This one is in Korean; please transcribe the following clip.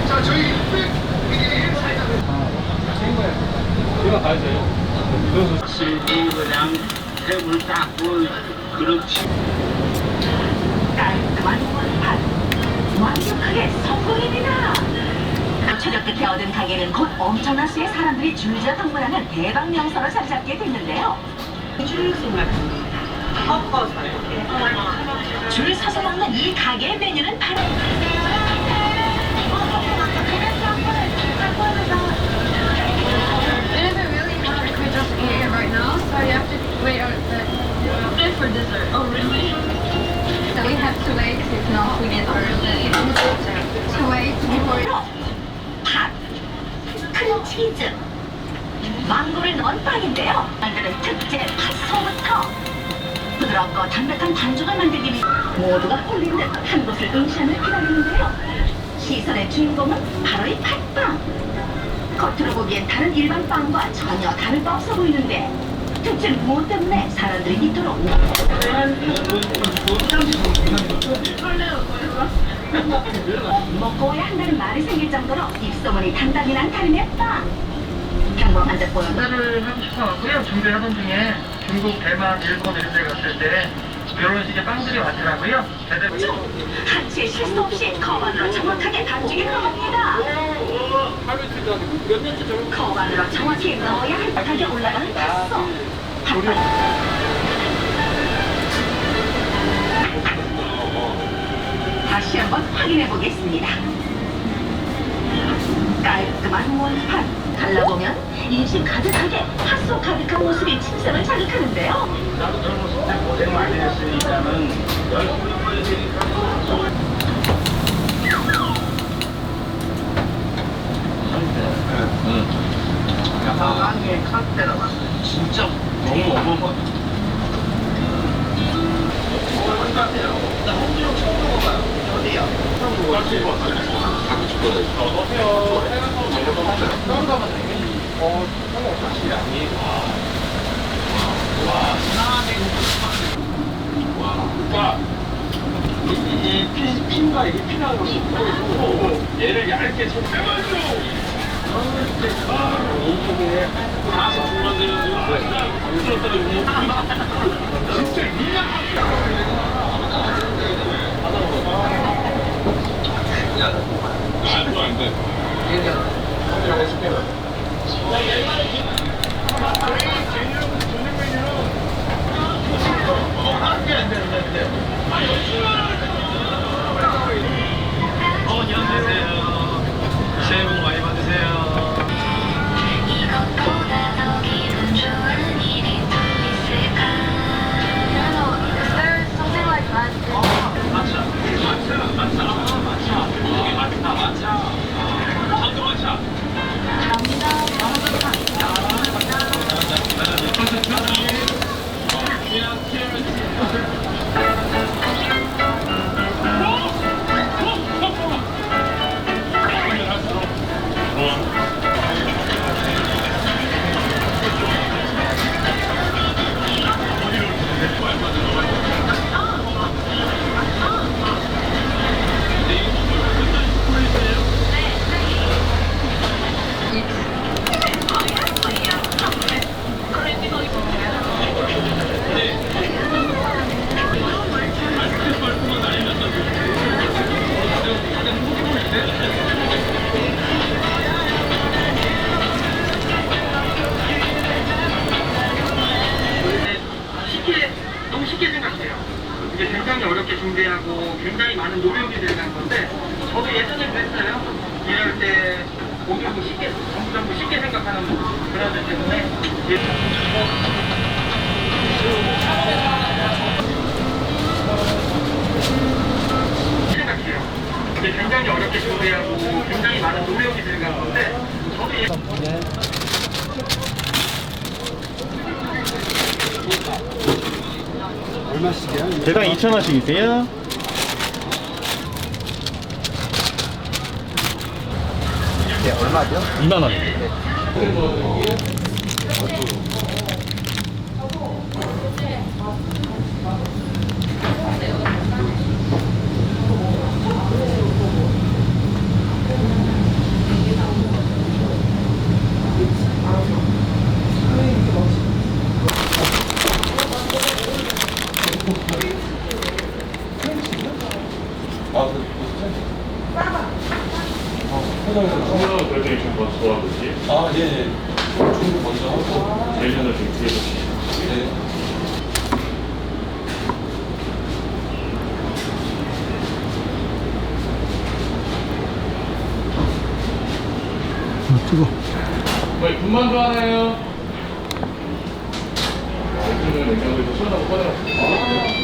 자, 저희 600ml 사이다. 이거 다 있어요. 쓸기 그냥 해물 닦고 그렇지. 깔끔한 원판 완벽하게 성공입니다. 초력 끝에 얻은 가게는 곧 엄청난 수의 사람들이 줄지어 방문하는 대박 명소로 자리 잡게 됐는데요. 줄 서서 먹는 이 가게의 메뉴는 바로 It isn't really hard. We just eat it right now, so you have to wait for dessert. Oh, really? So we have to wait if not we get early. To wait before. 팥, 크림치즈, 망고를 넣은 빵인데요. 만드는 특제 팥소부터 부드럽고 담백한 반죽을 만들기 위해 모두가 홀린 듯 한 곳을 응시하며 기다리는데요. 시선의 주인공은 바로 이 팥빵. 겉으로 보기엔 다른 일반 빵과 전혀 다를 바 없어 보이는데 대체 무엇 때문에 사람들이 이토록 먹고 와야 한다는 말이 생길 정도로 입소문이 단단히 난 달인의 빵. 평범한 듯 보여도 식사를 하고 싶어갖고요. 준비하던 중에 중국, 대만, 일본 이런 데 갔을 때 이런 식의 빵들이 왔더라고요. 제대로 한치의 실수 없이 거반으로 정확하게 반죽이 들어갑니다. 거반으로 정확히 넣어야 한박하게 올라가는 팥소. 다시 한번 확인해 보겠습니다. 깔끔한 원판. 달라보면 인심 가득하게 팥소 가득한 모습이 침샘을 자극하는데요. 나도 젊었을 때 고생 많이 했으니까는 열심히 보여드리니까. 강하게 카페라가 진짜 너무 어마어마. 나 홍준호 처음 먹어봐요. 어디야? 처음 먹어봤어요. 가고 싶거든. 어떠세요? 처음 가봤어요. 상관없이 양이. 와, 사람이 와. 이 핀과 이게 피나는 것이 보이고 얘를 얇게 쳐서 이쪽에 다섯 분만 되는 진짜 말도 안 돼. 한개 안 되는데. 안녕하세요. 새해 복 많이 받으세요. 이것보다 더 기분 좋은 일이 또 있을까? Is there something like that? 맞차. 전도 맞차. 너무 쉽게 생각해요. 이게 굉장히 어렵게 준비하고 굉장히 많은 노력이 들어간 건데 저도 예전에 그랬어요. 이럴 때 모든 거 쉽게, 전부 쉽게 생각하는 그런 데 때문에 생각해요. 이게 굉장히 어렵게 준비하고 굉장히 많은 노력이 들어간 건데 저도 대당 2,000원씩이세요? 네, 얼마죠? 2만 원. 성공하고 결정이 좀 더 좋아졌지? 아, 예. 중국 먼저 하고. 내년을 좀 뒤에서. 네. 거의 군만 좋아하나요? 요즘은 냉장고에서 시원하고 꺼내놨어.